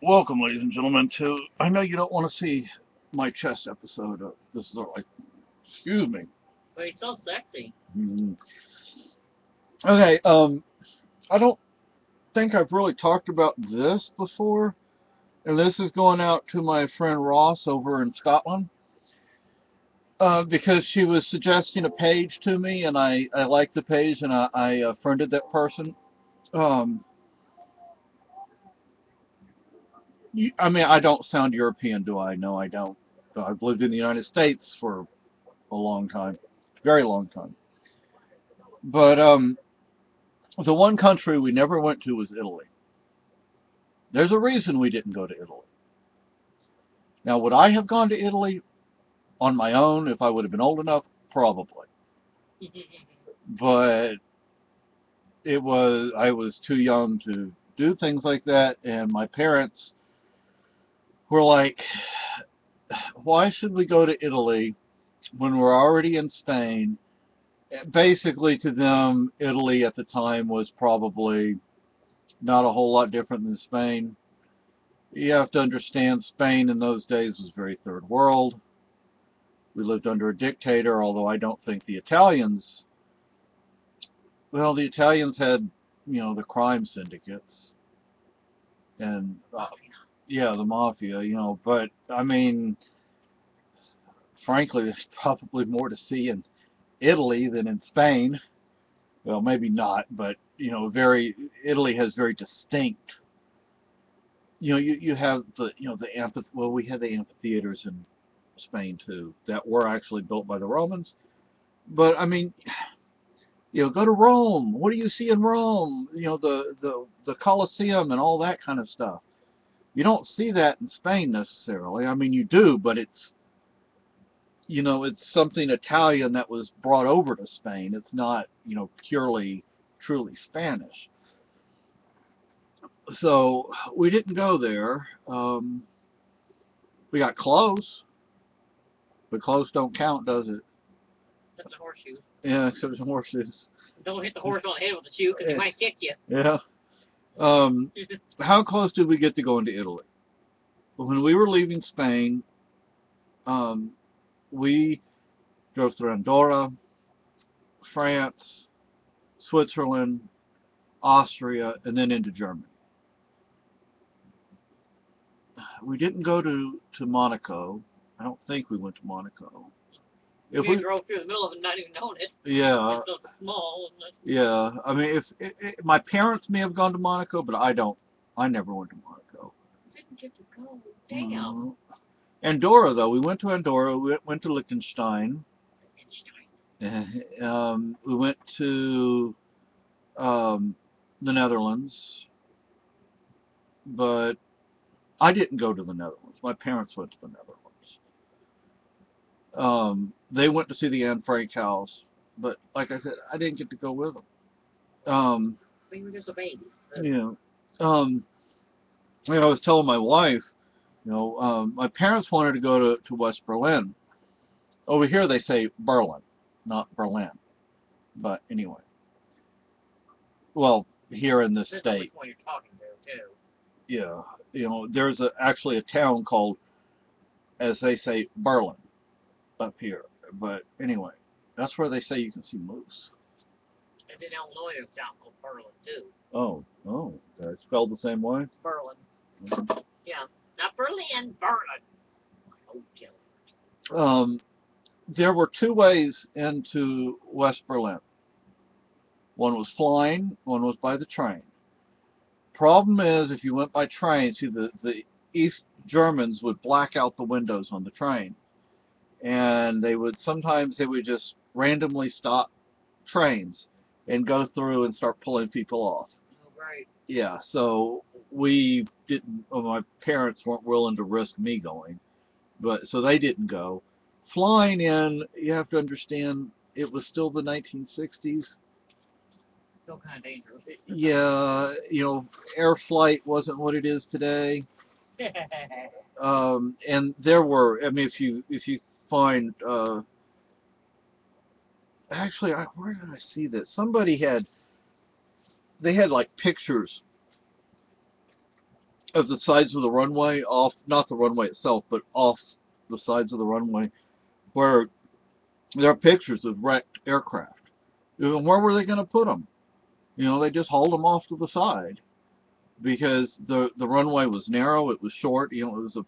Welcome, ladies and gentlemen, to I know you don't want to see my chest episode. This is like, excuse me. But he's so sexy. Mhm. Okay, I don't think I've really talked about this before, and this is going out to my friend Ross over in Scotland, because she was suggesting a page to me, and I liked the page, and I friended that person. Um, I mean, I don't sound European, do I? No, I don't. I've lived in the United States for a long time, very long time. But the one country we never went to was Italy. There's a reason we didn't go to Italy. Now, would I have gone to Italy on my own if I would have been old enough? Probably. But I was too young to do things like that, and my parents were like, why should we go to Italy when we're already in Spain? Basically, to them, Italy at the time was probably not a whole lot different than Spain. You have to understand, Spain in those days was very third world. We lived under a dictator, although I don't think the Italians, well, the Italians had, the crime syndicates and, yeah, the mafia, but I mean, frankly, there's probably more to see in Italy than in Spain. Well, maybe not, but, Italy has very distinct, you have well, we had the amphitheaters in Spain too that were actually built by the Romans. But I mean, go to Rome. What do you see in Rome? The Colosseum and all that kind of stuff. You don't see that in Spain necessarily. I mean, you do, but it's something Italian that was brought over to Spain. It's not, purely, truly Spanish. So we didn't go there. We got close, but close don't count, does it? Except the horseshoe. Yeah, except some horseshoes. Don't hit the horse on the head with the shoe because he might kick you. Yeah. Um, how close did we get to going to Italy? When we were leaving Spain, um, we drove through Andorra, France, Switzerland, Austria, and then into Germany. We didn't go to Monaco. I don't think we went to Monaco. If we drove through the middle of it, not even knowing it. Yeah. It's so small. Yeah. I mean, if my parents may have gone to Monaco, but I don't. I never went to Monaco. Didn't get to go. Damn. Andorra, though, we went to Andorra. We went to Liechtenstein. We went to the Netherlands, but I didn't go to the Netherlands. My parents went to the Netherlands. They went to see the Anne Frank house, but like I said, I didn't get to go with them. You were just a baby. Yeah. I was telling my wife, my parents wanted to go to West Berlin. Over here they say Berlin, not Berlin. But anyway, well, here in this state. Which one you're talking to, too. Yeah, there's actually a town called, as they say, Berlin up here. But anyway, that's where they say you can see moose. And in Illinois, there's a town called Berlin, too. Oh, it's spelled the same way? Berlin. Yeah, not Berlin, Berlin. There were two ways into West Berlin. One was flying, one was by the train. Problem is, if you went by train, see, the East Germans would black out the windows on the train. And sometimes they would just randomly stop trains and go through and start pulling people off. Oh, right. Yeah, so we didn't, well, my parents weren't willing to risk me going, so they didn't go. Flying in, you have to understand, it was still the 1960s. Still kind of dangerous. Yeah, air flight wasn't what it is today. And there were, I mean, if you find, actually, where did I see this? They had like pictures of the sides of the runway, off, not the runway itself, but off the sides of the runway, where there are pictures of wrecked aircraft. And where were they going to put them? You know, they just hauled them off to the side because the runway was narrow, it was short. You know, it was a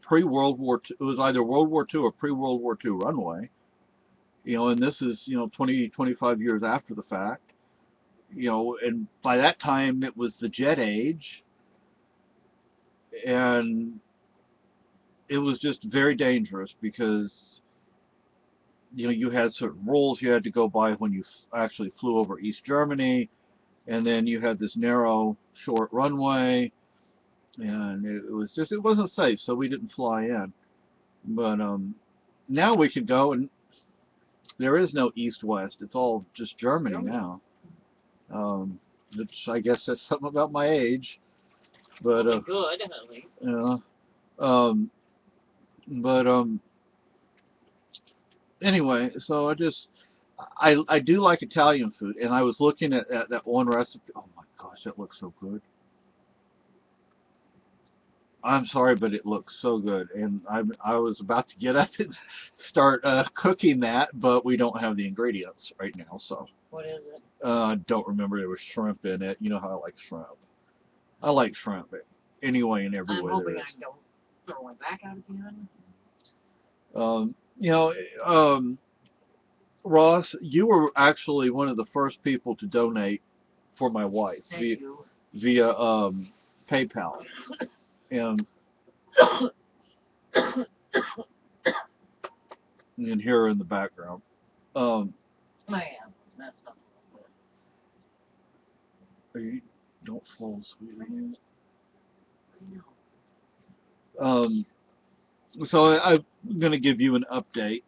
pre-World War II. It was either World War II or pre-World War II runway. You know, and this is, you know, 20, 25 years after the fact. You know, and by that time it was the jet age, and it was just very dangerous because, you know, you had certain rules you had to go by when you actually flew over East Germany, and then you had this narrow, short runway, and it was just, it wasn't safe, so we didn't fly in. But now we could go, and there is no east-west. It's all just Germany now. Which I guess says something about my age. But Good, at least. yeah. Um, but anyway, so I do like Italian food, and I was looking at that one recipe. Oh my gosh, that looks so good. I'm sorry, but it looks so good, and I was about to get up and start cooking that, but we don't have the ingredients right now, so What is it? don't remember there was shrimp in it. You know how I like shrimp. I like shrimp anyway and every I'm way hoping there I is. don't throw it back out again. You know, Ross, you were actually one of the first people to donate for my wife Thank you. via PayPal, and you can hear her in the background. Um, Man, that's not you don't fall, sweetie. I know. So I'm going to give you an update.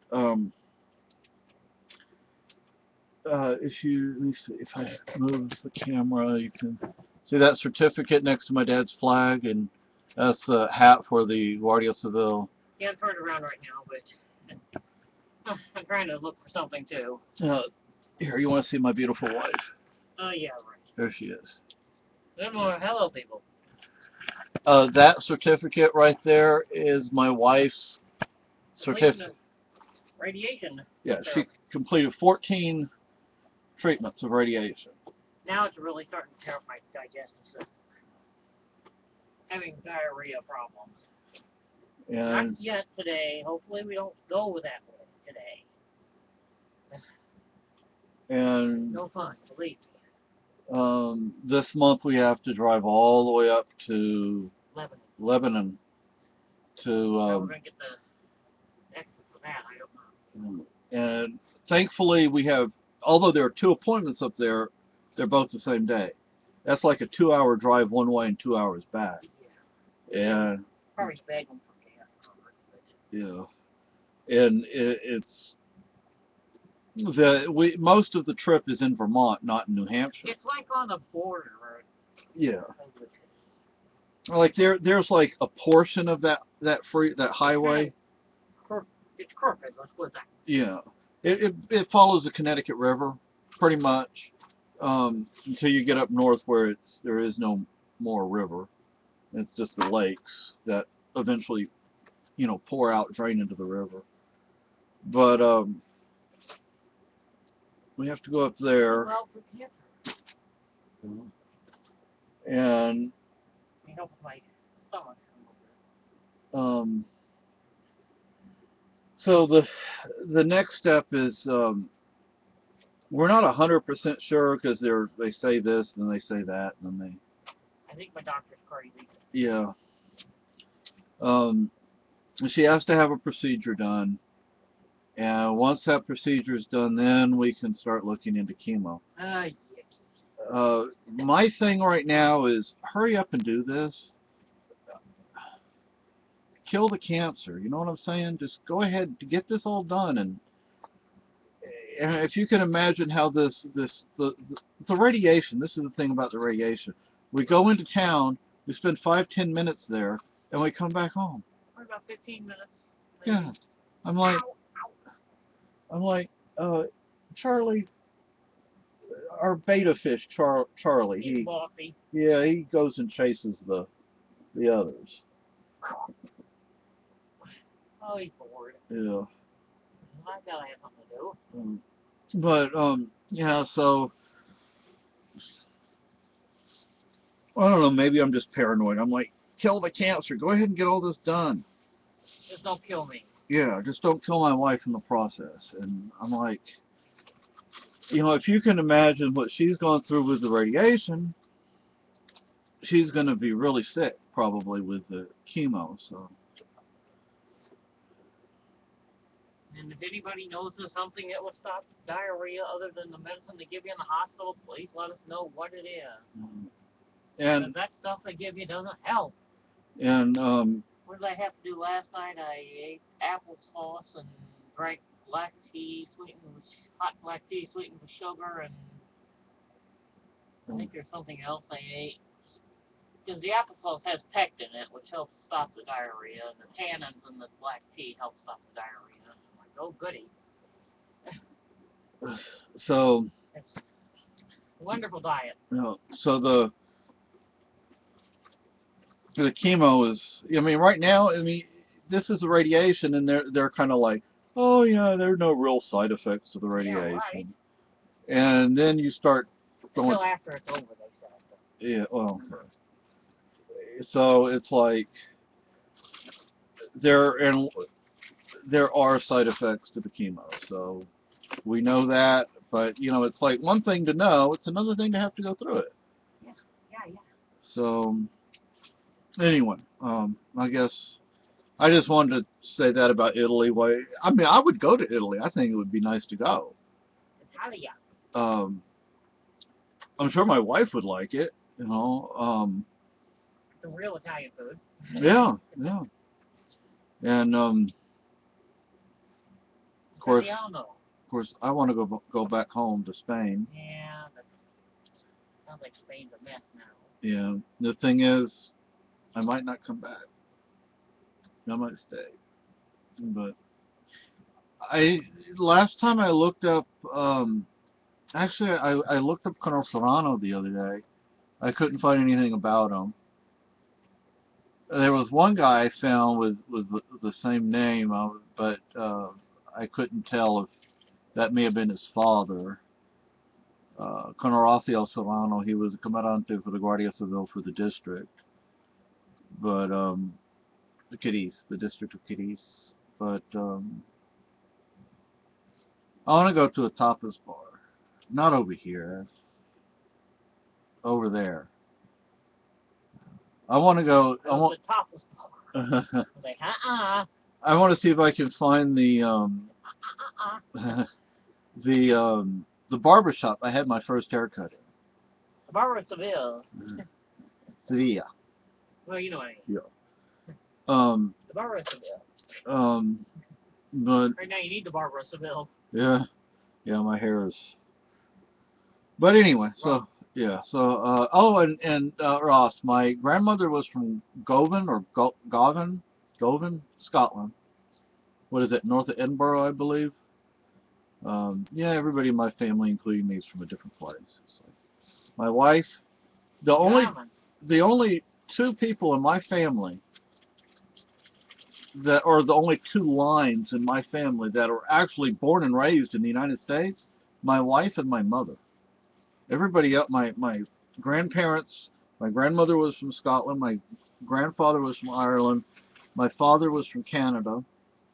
If you, let me see, if I move the camera, you can see that certificate next to my dad's flag, and that's the hat for the Guardia Civil. Yeah, I've turned around right now, but I'm trying to look for something too. Here, you want to see my beautiful wife? Oh, yeah, right. There she is. Good morning. Hello, people. That certificate right there is my wife's certificate. Radiation. Yeah, she therapy. completed 14 treatments of radiation. Now it's really starting to tear up my digestive system. Having diarrhea problems. And Not yet today. Hopefully we don't go that way today. and No fun, believe me. this month we have to drive all the way up to Lebanon to How we're going to get the extra for that, I don't know. and thankfully we have, although there are 2 appointments up there, they're both the same day. That's like a 2-hour drive one way and 2 hours back. Yeah. And Probably beg them for gas cards, but yeah, and it's most of the trip is in Vermont, not in New Hampshire. it's like on the border. Yeah. Like there's like a portion of that highway. It's crooked, let's put it that. Yeah. It follows the Connecticut River pretty much until you get up north where there is no more river. It's just the lakes that eventually, you know, pour out, drain into the river. But we have to go up there. Well, for cancer. And You know, my stomach. so the next step is we're not 100% sure because they say this and then they say that and then I think my doctor's crazy. yeah. She has to have a procedure done, and once that procedure is done, then we can start looking into chemo. Yeah. My thing right now is hurry up and do this. Kill the cancer. You know what I'm saying? Just go ahead to get this all done, and if you can imagine how the radiation. This is the thing about the radiation. We go into town, we spend 5-10 minutes there, and we come back home. For about 15 minutes. Maybe. Yeah, I'm like, Charlie, our beta fish, Charlie. He's bossy. Yeah, he goes and chases the the others. Oh, he's bored. Yeah. I gotta have something to do. But yeah. So I don't know. Maybe I'm just paranoid. I'm like, kill the cancer. Go ahead and get all this done. Just don't kill me. Yeah, just don't kill my wife in the process. And I'm like, you know, if you can imagine what she's gone through with the radiation, she's going to be really sick probably with the chemo. So And if anybody knows of something that will stop diarrhea other than the medicine they give you in the hospital, please let us know what it is. Because and that stuff they give you doesn't help. and What did I have to do last night? I ate applesauce and drank black tea sweetened with hot black tea sweetened with sugar, and I think there's something else I ate. Because the applesauce has pectin in it, which helps stop the diarrhea, and the tannins in the black tea help stop the diarrhea. I'm like, oh goody. so It's a wonderful diet. you know, so the chemo is. I mean, right now, I mean, this is the radiation, and they're kind of like, oh yeah, there are no real side effects to the radiation. Yeah, right. And then you start going. Until after it's over, they said. Yeah, well, so it's like there are side effects to the chemo, so we know that. But you know, it's like one thing to know; it's another thing to have to go through it. Yeah. So anyway, I guess I just wanted to say that about Italy. Why? I mean, I would go to Italy. I think it would be nice to go. Italia. I'm sure my wife would like it. You know. It's a real Italian food. Yeah. And of course, I want to go back home to Spain. Yeah, but sounds like Spain's a mess now. Yeah. The thing is, I might not come back. I might stay. But last time I looked up, actually I looked up Colonel Serrano the other day. I couldn't find anything about him. There was one guy I found with the same name, but I couldn't tell if that may have been his father. Colonel Rafael Serrano, he was a comandante for the Guardia Civil for the district, but the district of Cadiz. But I want to go to a tapas bar, not over here, over there. I want to go. I want. Like, I want to see if I can find the the barber shop I had my first haircut in. Barber Seville. Sevilla. Well, you know what I mean. Yeah. The Barber Seville. But right now you need the Barber Seville. Yeah, my hair is. But anyway, so yeah, so oh, and Ross, my grandmother was from Govan or Govan, Scotland. What is it, north of Edinburgh, I believe. Yeah, everybody in my family, including me, is from a different place. So my wife, the only two people in my family that are the only two lines in my family that are actually born and raised in the United States, my wife and my mother. Everybody else, my grandparents, my grandmother was from Scotland, my grandfather was from Ireland, my father was from Canada,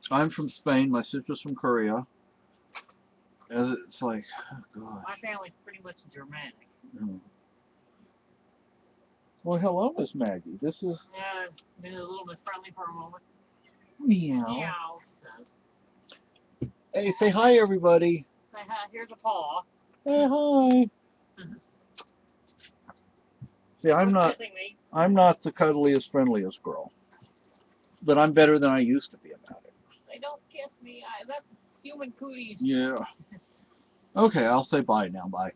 I'm from Spain, my sister's from Korea. It's like, oh God. My family's pretty much Germanic. Well, hello, Miss Maggie. This is... Yeah, been a little bit friendly for a moment. Meow. Meow, says. Hey, say hi, everybody. Say hi. Here's a paw. Hey, hi. See, I'm not the cuddliest, friendliest girl, but I'm better than I used to be about it. They don't kiss me. That's human cooties. Yeah. Okay, I'll say bye now. Bye.